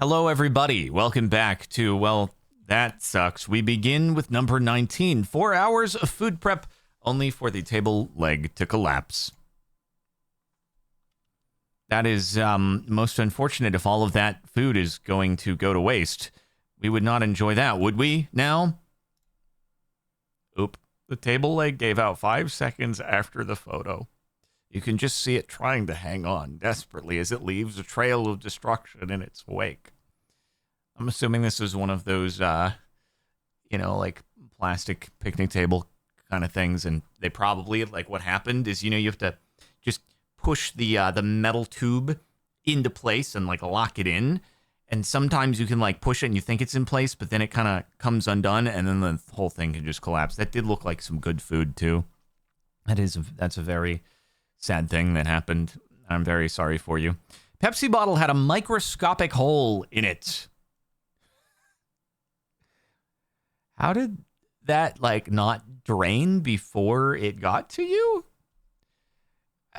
Hello, everybody. Welcome back to, well, that sucks. We begin with number 19. 4 hours of food prep, only for the table leg to collapse. That is most unfortunate if all of that food is going to go to waste. We would not enjoy that, would we, now? Oop. The table leg gave out 5 seconds after the photo. You can just see it trying to hang on desperately as it leaves a trail of destruction in its wake. I'm assuming this is one of those, like plastic picnic table kind of things. And they probably, like, what happened is, you have to just push the metal tube into place and, like, lock it in. And sometimes you can, like, push it and you think it's in place, but then it kind of comes undone and then the whole thing can just collapse. That did look like some good food, too. That's a very sad thing that happened. I'm very sorry for you. Pepsi bottle had a microscopic hole in it. How did that, like, not drain before it got to you?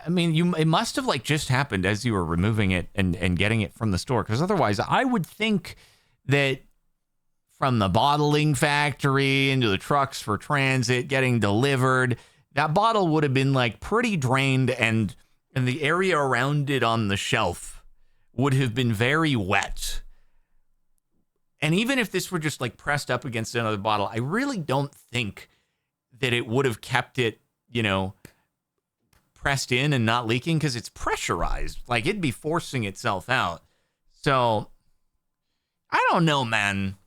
I mean, it must have, like, just happened as you were removing it and getting it from the store. Because otherwise, I would think that from the bottling factory into the trucks for transit, getting delivered, that bottle would have been, like, pretty drained, and the area around it on the shelf would have been very wet. And even if this were just, like, pressed up against another bottle, I really don't think that it would have kept it, pressed in and not leaking, because it's pressurized. Like, it'd be forcing itself out. So, I don't know, man.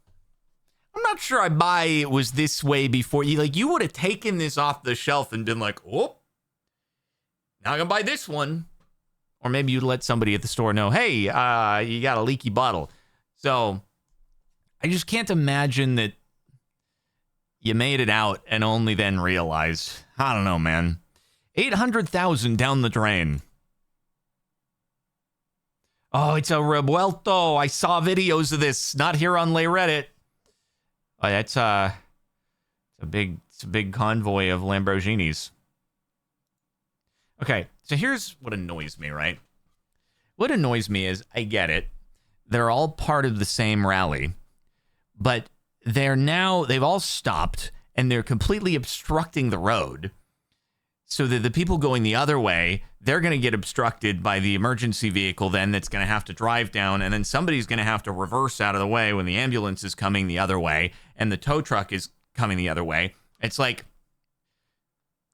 I'm not sure I buy it was this way before. You would have taken this off the shelf and been like, oh, now I'm going to buy this one. Or maybe you'd let somebody at the store know, hey, you got a leaky bottle. So, I just can't imagine that you made it out and only then realized. I don't know, man. 800,000 down the drain. Oh, it's a revuelto. I saw videos of this. Not here on Lay Reddit. Oh, that's it's a big convoy of Lamborghinis. Okay, so here's what annoys me, right? What annoys me is, I get it. They're all part of the same rally. But they've all stopped, and they're completely obstructing the road. So that the people going the other way, they're going to get obstructed by the emergency vehicle then that's going to have to drive down, and then somebody's going to have to reverse out of the way when the ambulance is coming the other way, and the tow truck is coming the other way. It's like,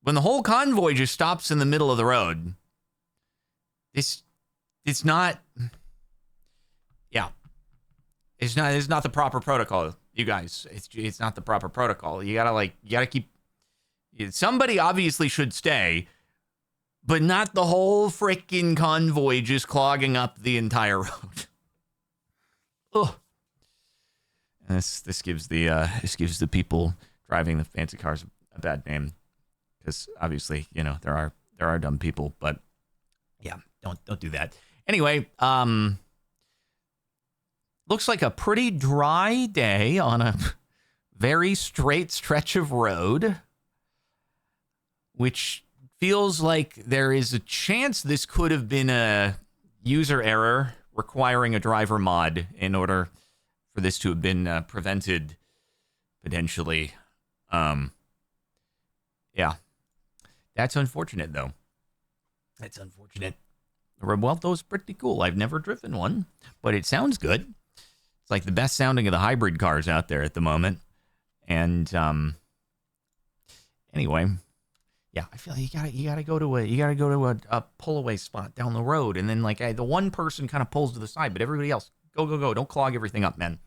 when the whole convoy just stops in the middle of the road, it's not... Yeah. It's not the proper protocol, you guys. It's not the proper protocol. You gotta keep... Somebody obviously should stay, but not the whole freaking convoy just clogging up the entire road. Ugh. And this gives the people driving the fancy cars a bad name, because obviously, there are dumb people, but yeah, don't do that. Anyway, looks like a pretty dry day on a very straight stretch of road, which feels like there is a chance this could have been a user error requiring a driver mod in order for this to have been prevented, potentially. Yeah. That's unfortunate, though. That's unfortunate. The Revuelto's pretty cool. I've never driven one, but it sounds good. It's like the best sounding of the hybrid cars out there at the moment. And anyway, yeah, I feel like you gotta go to a pull away spot down the road, and then like the one person kind of pulls to the side, but everybody else go, don't clog everything up, man.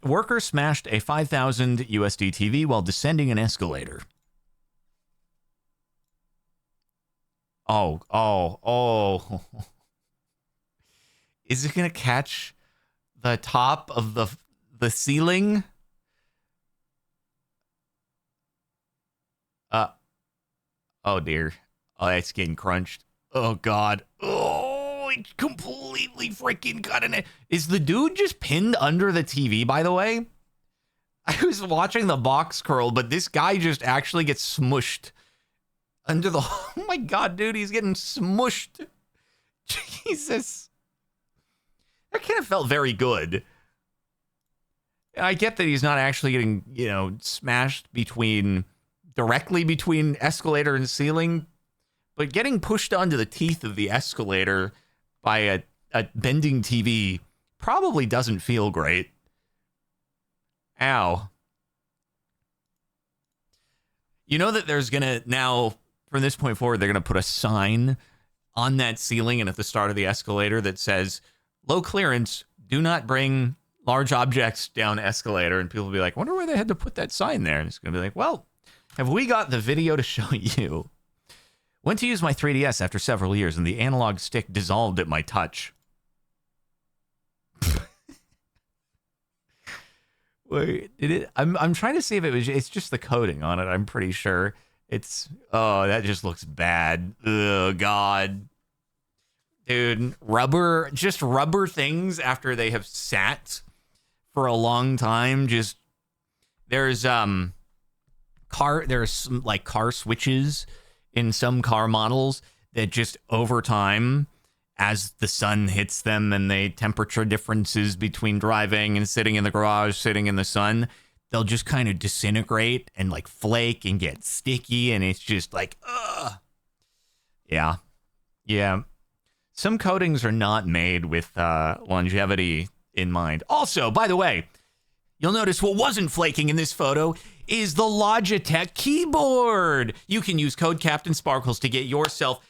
Worker smashed a 5,000 USD TV while descending an escalator. Oh. Is it gonna catch the top of the ceiling? Oh dear. Oh, that's getting crunched. Oh god. Oh, it's completely freaking cutting it. Is the dude just pinned under the TV, by the way? I was watching the box curl, but this guy just actually gets smushed under the... Oh my god, dude, he's getting smushed. Jesus. That kind of felt very good. I get that he's not actually getting, smashed directly between escalator and ceiling, but getting pushed onto the teeth of the escalator by a bending TV probably doesn't feel great. Ow. You know that there's gonna now, from this point forward, they're gonna put a sign on that ceiling and at the start of the escalator that says, low clearance, do not bring large objects down escalator. And people will be like, wonder why they had to put that sign there. And it's gonna be like, well, have we got the video to show you? Went to use my 3DS after several years and the analog stick dissolved at my touch. Wait, I'm trying to see if it's just the coating on it. I'm pretty sure that just looks bad. Oh God. Dude, rubber things after they have sat for a long time. There's some like car switches in some car models that just over time, as the sun hits them and the temperature differences between driving and sitting in the garage, sitting in the sun, they'll just kind of disintegrate and like flake and get sticky. And it's just like, ugh. Yeah. Yeah. Some coatings are not made with longevity in mind. Also, by the way, you'll notice what wasn't flaking in this photo is the Logitech keyboard. You can use code Captain Sparkles to get yourself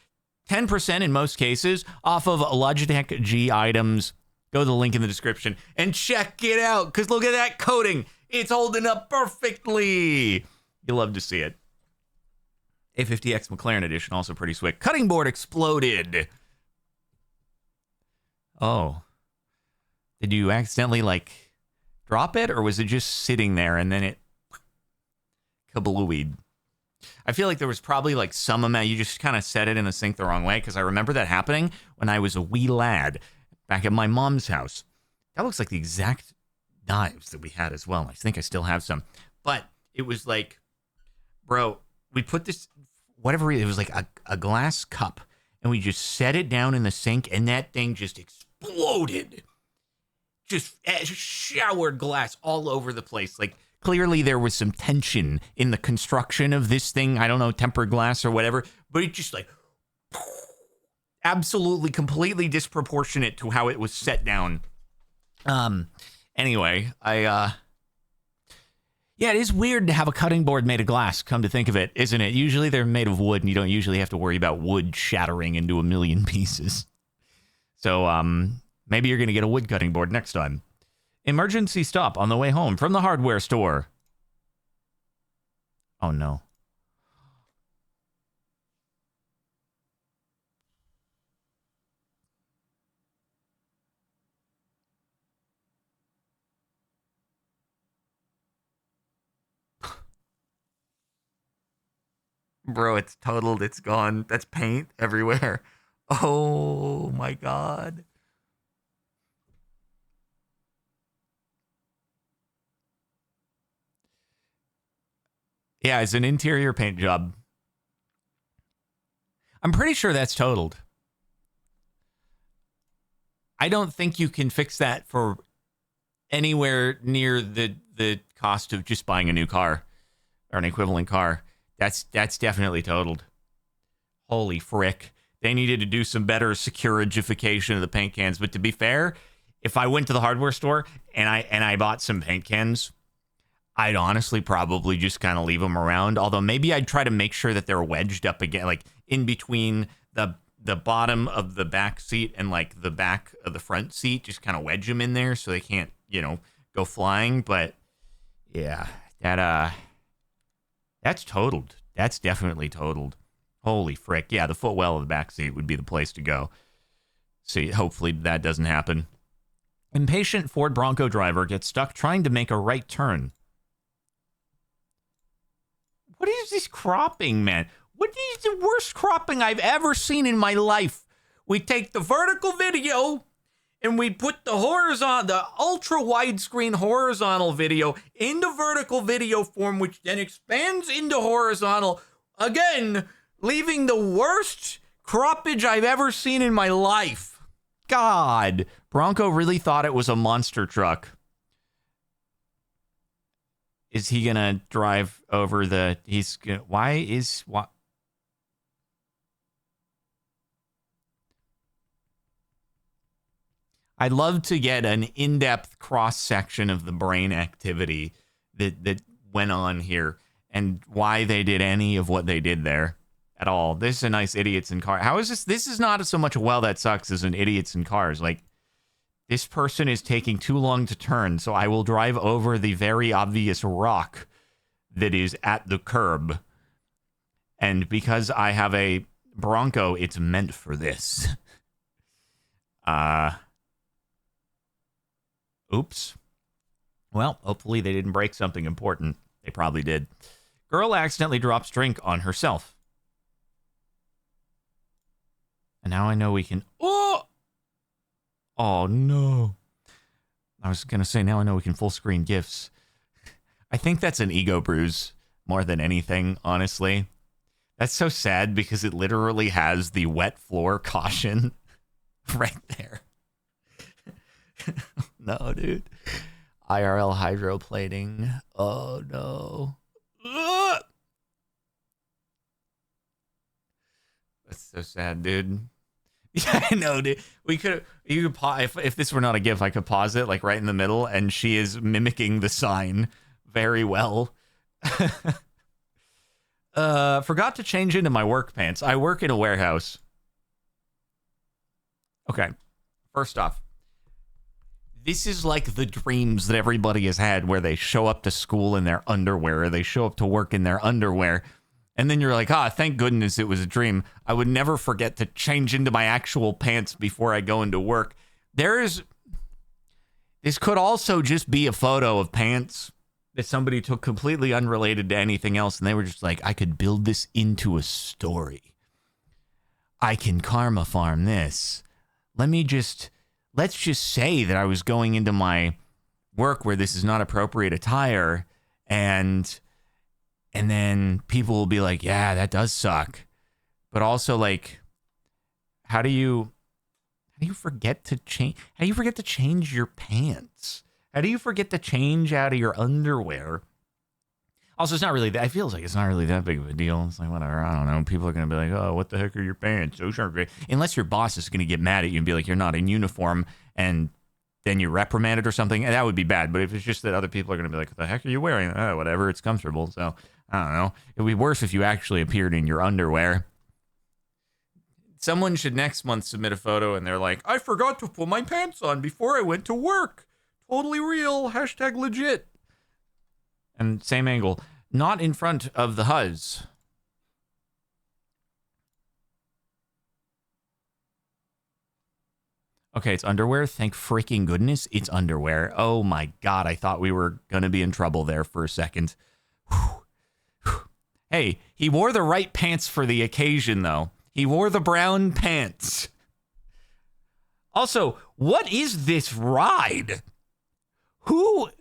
10% in most cases off of Logitech G items. Go to the link in the description and check it out, because look at that coating. It's holding up perfectly. You'll love to see it. A50X McLaren edition, also pretty slick. Cutting board exploded. Oh. Did you accidentally, drop it, or was it just sitting there and then it kablooied? I feel like there was probably some amount. You just kind of set it in the sink the wrong way, because I remember that happening when I was a wee lad back at my mom's house. That looks like the exact knives that we had as well. I think I still have some. But it was bro, we put this, whatever, it was a glass cup, and we just set it down in the sink, and that thing just exploded. Just showered glass all over the place. Clearly there was some tension in the construction of this thing. I don't know, tempered glass or whatever, but it just absolutely completely disproportionate to how it was set down. Anyway, yeah, it is weird to have a cutting board made of glass, come to think of it, isn't it? Usually they're made of wood, and you don't usually have to worry about wood shattering into a million pieces. So, maybe you're going to get a wood cutting board next time. Emergency stop on the way home from the hardware store. Oh, no. Bro, it's totaled. It's gone. That's paint everywhere. Oh, my God. Yeah, it's an interior paint job. I'm pretty sure that's totaled. I don't think you can fix that for anywhere near the cost of just buying a new car or an equivalent car. That's definitely totaled. Holy frick. They needed to do some better securigification of the paint cans. But to be fair, if I went to the hardware store and I bought some paint cans, I'd honestly probably just kind of leave them around. Although maybe I'd try to make sure that they're wedged up again, in between the bottom of the back seat and the back of the front seat. Just kind of wedge them in there so they can't, go flying. But yeah, that's totaled. That's definitely totaled. Holy frick. Yeah, the footwell of the back seat would be the place to go. See, hopefully that doesn't happen. Impatient Ford Bronco driver gets stuck trying to make a right turn. What is this cropping, man? What is the worst cropping I've ever seen in my life? We take the vertical video and we put the ultra widescreen horizontal video into vertical video form, which then expands into horizontal. Again, leaving the worst croppage I've ever seen in my life. God, Bronco really thought it was a monster truck. Is he gonna drive over the? Why? I'd love to get an in-depth cross-section of the brain activity that went on here and why they did any of what they did there at all. This is a nice idiots in cars. How is this? This is not so much a well that sucks as an idiots in cars. Like, this person is taking too long to turn, so I will drive over the very obvious rock that is at the curb. And because I have a Bronco, it's meant for this. Oops. Well, hopefully they didn't break something important. They probably did. Girl accidentally drops drink on herself. And now I know we can... Oh, no. I was going to say, now I know we can full screen GIFs. I think that's an ego bruise more than anything, honestly. That's so sad because it literally has the wet floor caution right there. No, dude. IRL hydroplating. Oh, no. Ugh! That's so sad, dude. Yeah, I know, dude. You could pause, if this were not a GIF, I could pause it like right in the middle, and she is mimicking the sign very well. Forgot to change into my work pants. I work in a warehouse. Okay. First off, this is like the dreams that everybody has had where they show up to school in their underwear or they show up to work in their underwear. And then you're like, thank goodness it was a dream. I would never forget to change into my actual pants before I go into work. This could also just be a photo of pants that somebody took completely unrelated to anything else. And they were just like, I could build this into a story. I can karma farm this. Let's just say that I was going into my work where this is not appropriate attire, and then people will be like, yeah, that does suck. But also, like, how do you forget to change? How do you forget to change your pants? How do you forget to change out of your underwear? Also, it's not really that. I feel like it's not really that big of a deal. It's like, whatever. I don't know. People are going to be like, oh, what the heck are your pants? Those aren't great. Unless your boss is going to get mad at you and be like, you're not in uniform, and then you're reprimanded or something. And that would be bad. But if it's just that other people are going to be like, what the heck are you wearing? Oh, whatever. It's comfortable. So, I don't know. It would be worse if you actually appeared in your underwear. Someone should next month submit a photo and they're like, I forgot to put my pants on before I went to work. Totally real. Hashtag legit. And same angle. Not in front of the huzz. Okay, it's underwear. Thank freaking goodness it's underwear. Oh my God, I thought we were going to be in trouble there for a second. Hey, he wore the right pants for the occasion, though. He wore the brown pants. Also, what is this ride? Who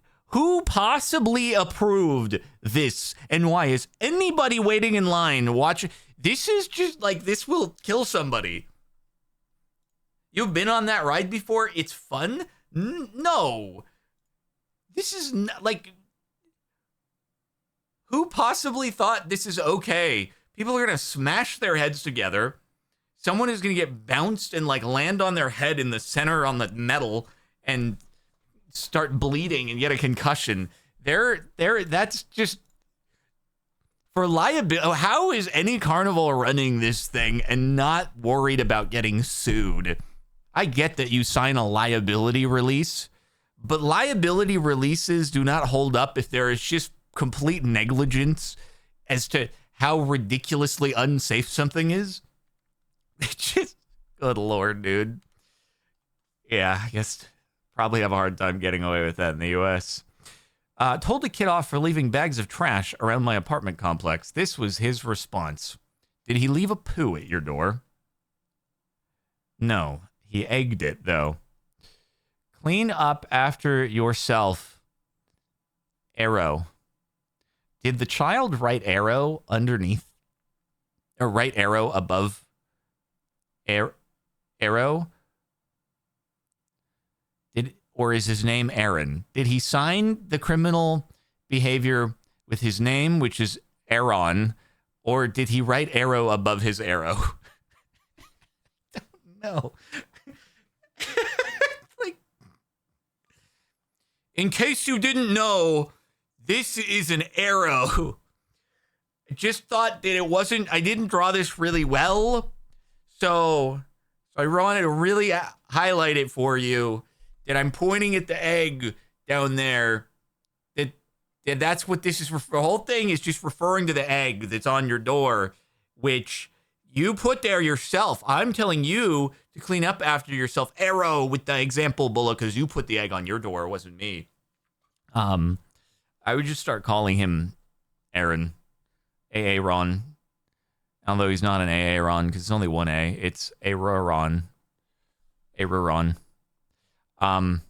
possibly approved this, and why is anybody waiting in line watching? This is just like, this will kill somebody. You've been on that ride before? It's fun? No. This is not, like, who possibly thought this is okay? People are going to smash their heads together. Someone is going to get bounced and, like, land on their head in the center on the metal and start bleeding and get a concussion. That's just for liability. How is any carnival running this thing and not worried about getting sued? I get that you sign a liability release, but liability releases do not hold up if there is just complete negligence as to how ridiculously unsafe something is. It's just, good Lord, dude. Yeah, I guess probably have a hard time getting away with that in the U.S. Told a kid off for leaving bags of trash around my apartment complex. This was his response. Did he leave a poo at your door? No. He egged it, though. Clean up after yourself. Arrow. Did the child write arrow underneath? Or write arrow above arrow? or is his name Aaron? Did he sign the criminal behavior with his name, which is Aaron, or did he write arrow above his arrow? I don't know. Like, in case you didn't know, this is an arrow. I just thought that it wasn't, I didn't draw this really well. So I wanted to really highlight it for you that I'm pointing at the egg down there. That's what this is. The whole thing is just referring to the egg that's on your door, which you put there yourself. I'm telling you to clean up after yourself. Arrow with the example bullet because you put the egg on your door. It wasn't me. I would just start calling him Aaron. Aaron. Although he's not an Aaron because it's only one A. It's Aaron. Aaron. I'm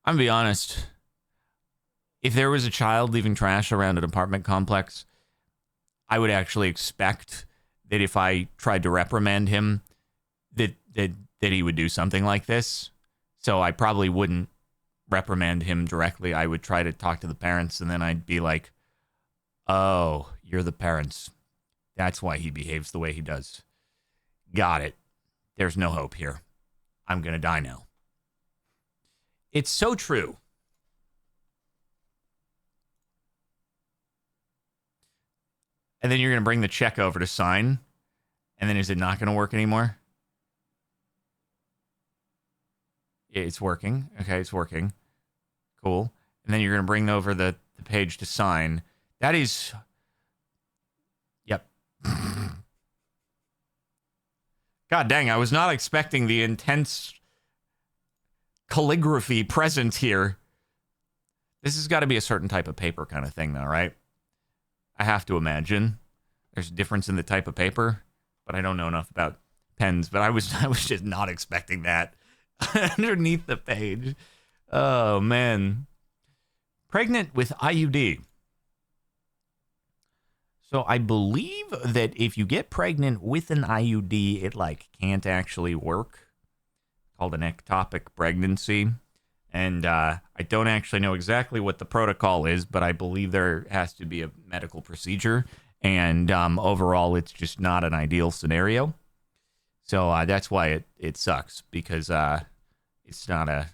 going to be honest. If there was a child leaving trash around an apartment complex, I would actually expect that if I tried to reprimand him, that he would do something like this. So I probably wouldn't reprimand him directly. I would try to talk to the parents, and then I'd be like, oh, you're the parents. That's why he behaves the way he does. Got it. There's no hope here. I'm going to die now. It's so true. And then you're going to bring the check over to sign. And then is it not going to work anymore? It's working. Okay, it's working. Cool. And then you're going to bring over the page to sign. That is... Yep. God dang, I was not expecting the intense calligraphy present here. This has got to be a certain type of paper kind of thing, though, right? I have to imagine there's a difference in the type of paper, but I don't know enough about pens. But I was just not expecting that underneath the page. Oh man, pregnant with IUD. So I believe that if you get pregnant with an IUD, it can't actually work. Called an ectopic pregnancy. And I don't actually know exactly what the protocol is, but I believe there has to be a medical procedure. And overall, it's just not an ideal scenario. So that's why it sucks, because it's not a,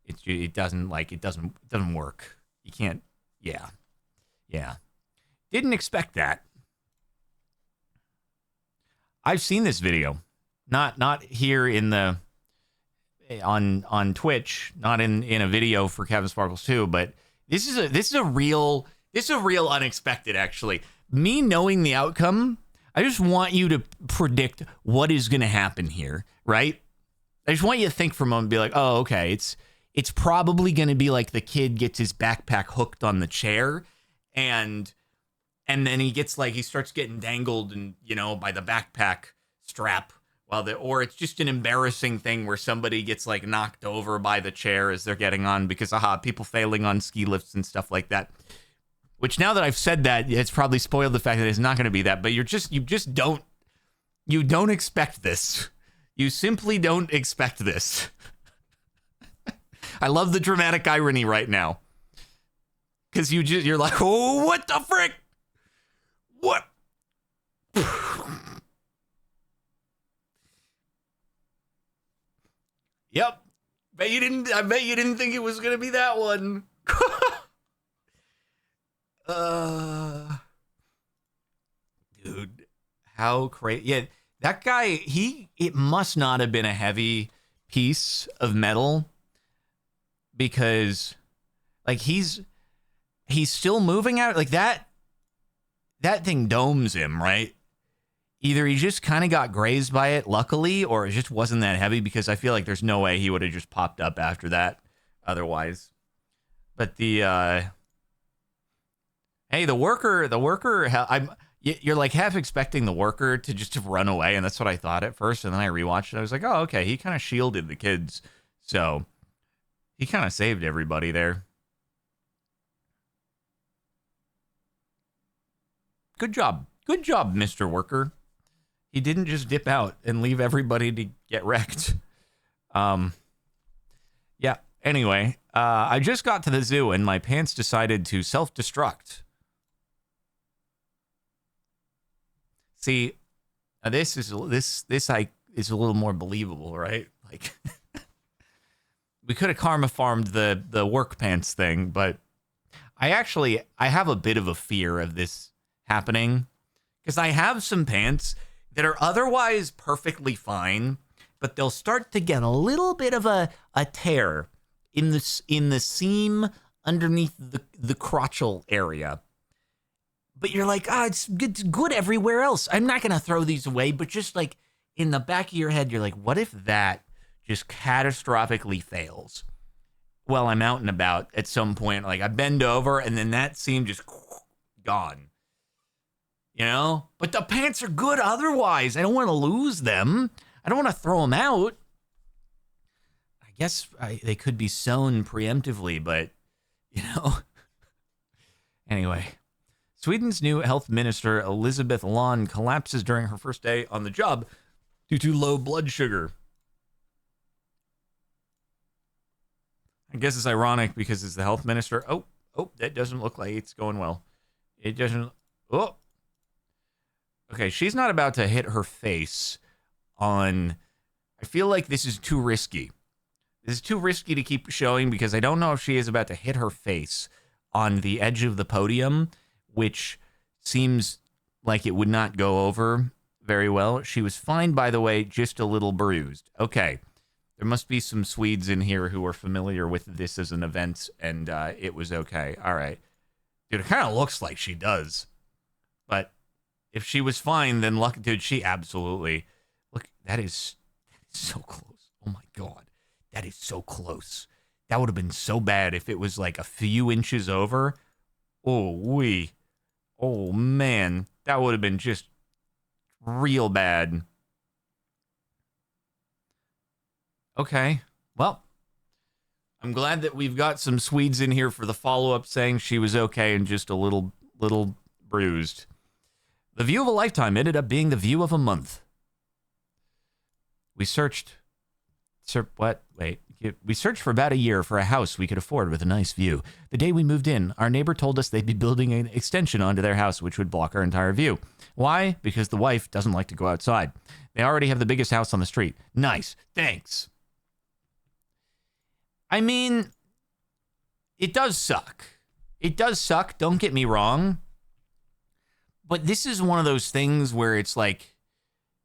it doesn't work. You can't, yeah. Didn't expect that. I've seen this video, not here in the, on Twitch, not in a video for Kevin Sparkles 2, but this is a real unexpected, actually. Me knowing the outcome, I just want you to predict what is going to happen here, right? I just want you to think for a moment and be like, oh, okay, it's probably going to be like the kid gets his backpack hooked on the chair and then he starts getting dangled and, by the backpack strap. Or it's just an embarrassing thing where somebody gets knocked over by the chair as they're getting on because people failing on ski lifts and stuff like that. Which now that I've said that, it's probably spoiled the fact that it's not going to be that. But you don't expect this. You simply don't expect this. I love the dramatic irony right now because you're like, oh, what the frick? What? Yep. I bet you didn't think it was going to be that one. Dude, how crazy. Yeah, that guy, it must not have been a heavy piece of metal because he's still moving out that thing domes him, right? Either he just kind of got grazed by it, luckily, or it just wasn't that heavy because I feel like there's no way he would have just popped up after that otherwise. But hey, the worker, you're half expecting the worker to just run away, and that's what I thought at first, and then I rewatched it. I was like, oh, okay, he kind of shielded the kids, so he kind of saved everybody there. Good job, Mr. Worker. He didn't just dip out and leave everybody to get wrecked. Yeah, Yeah. Anyway, I just got to the zoo and my pants decided to self-destruct. See, this is a little more believable, right? Like, we could have karma farmed the work pants thing, but I have a bit of a fear of this happening because I have some pants that are otherwise perfectly fine, but they'll start to get a little bit of a tear in the seam underneath the crotchal area. But you're like, it's good everywhere else. I'm not going to throw these away, but just like in the back of your head, you're like, what if that just catastrophically fails? Well, I'm out and about at some point. Like I bend over and then that seam just gone. You know? But the pants are good otherwise. I don't want to lose them. I don't want to throw them out. I guess they could be sewn preemptively, but, you know. Anyway. Sweden's new health minister, Elizabeth Lund, collapses during her first day on the job due to low blood sugar. I guess it's ironic because it's the health minister. Oh, that doesn't look like it's going well. It doesn't. Oh. Okay, she's not about to hit her face on. I feel like this is too risky. This is too risky to keep showing because I don't know if she is about to hit her face on the edge of the podium, which seems like it would not go over very well. She was fine, by the way, just a little bruised. Okay. There must be some Swedes in here who are familiar with this as an event, and it was okay. All right. Dude, it kind of looks like she does. But if she was fine, then luck, dude, she absolutely. Look, that is so close. Oh, my God. That is so close. That would have been so bad if it was like a few inches over. Oh, man. That would have been just real bad. Okay. Well, I'm glad that we've got some Swedes in here for the follow-up saying she was okay and just a little bruised. The view of a lifetime ended up being the view of a month. We searched for about a year for a house we could afford with a nice view. The day we moved in, our neighbor told us they'd be building an extension onto their house, which would block our entire view. Why? Because the wife doesn't like to go outside. They already have the biggest house on the street. Nice. Thanks. I mean, it does suck. It does suck. Don't get me wrong. But this is one of those things where it's like,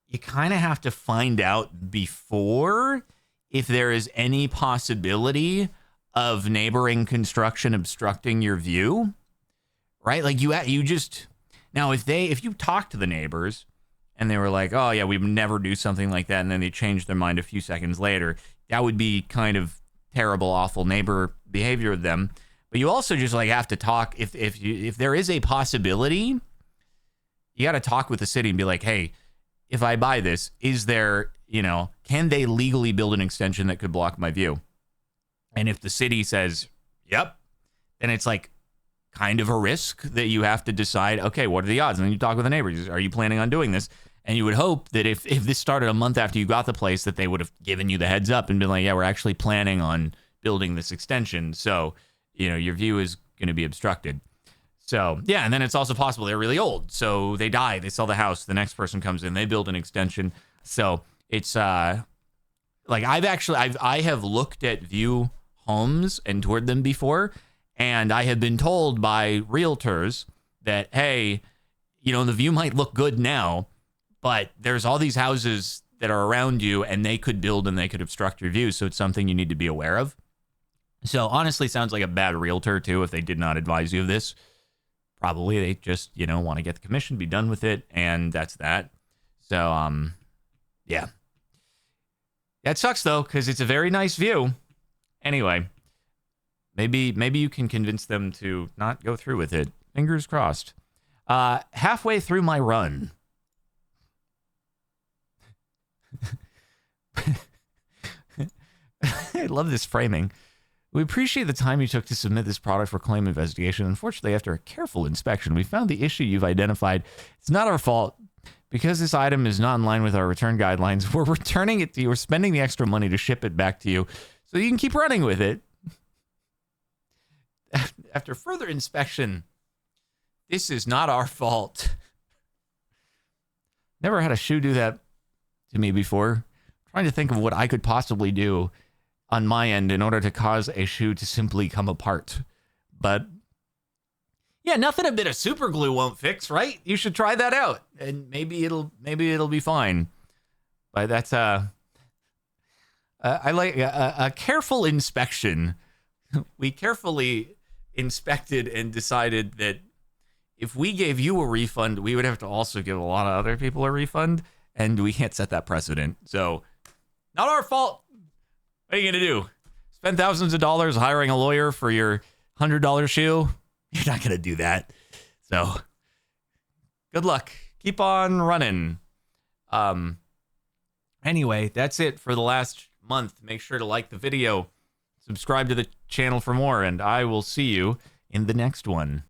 you kind of have to find out before if there is any possibility of neighboring construction obstructing your view, right? Like you just, now if you talk to the neighbors and they were like, oh yeah, we'd never do something like that, and then they changed their mind a few seconds later, that would be kind of terrible, awful neighbor behavior of them. But you also just like have to talk, if there is a possibility, you got to talk with the city and be like, hey, if I buy this, is there, can they legally build an extension that could block my view? And if the city says, yep, then it's like kind of a risk that you have to decide, okay, what are the odds? And then you talk with the neighbors. Are you planning on doing this? And you would hope that if this started a month after you got the place, that they would have given you the heads up and been like, yeah, we're actually planning on building this extension. So, your view is going to be obstructed. So, yeah, and then it's also possible they're really old. So they die, they sell the house, the next person comes in, they build an extension. So it's like I have looked at view homes and toured them before, and I have been told by realtors that, hey, the view might look good now, but there's all these houses that are around you and they could build and they could obstruct your view. So it's something you need to be aware of. So honestly, sounds like a bad realtor too if they did not advise you of this. Probably they just, want to get the commission, be done with it, and that's that. So, yeah. That sucks, though, because it's a very nice view. Anyway, maybe you can convince them to not go through with it. Fingers crossed. Halfway through my run. I love this framing. We appreciate the time you took to submit this product for claim investigation. Unfortunately, after a careful inspection, we found the issue you've identified. It's not our fault. Because this item is not in line with our return guidelines, we're returning it to you. We're spending the extra money to ship it back to you. So you can keep running with it. After further inspection, this is not our fault. Never had a shoe do that to me before. Trying to think of what I could possibly do on my end in order to cause a shoe to simply come apart. But yeah, nothing a bit of super glue won't fix, right? You should try that out, and maybe it'll be fine. But that's I like a careful inspection. We carefully inspected and decided that if we gave you a refund, we would have to also give a lot of other people a refund, and we can't set that precedent. So, not our fault. What are you going to do? Spend thousands of dollars hiring a lawyer for your $100 shoe? You're not going to do that. So, good luck. Keep on running. Anyway, that's it for the last month. Make sure to like the video, subscribe to the channel for more, and I will see you in the next one.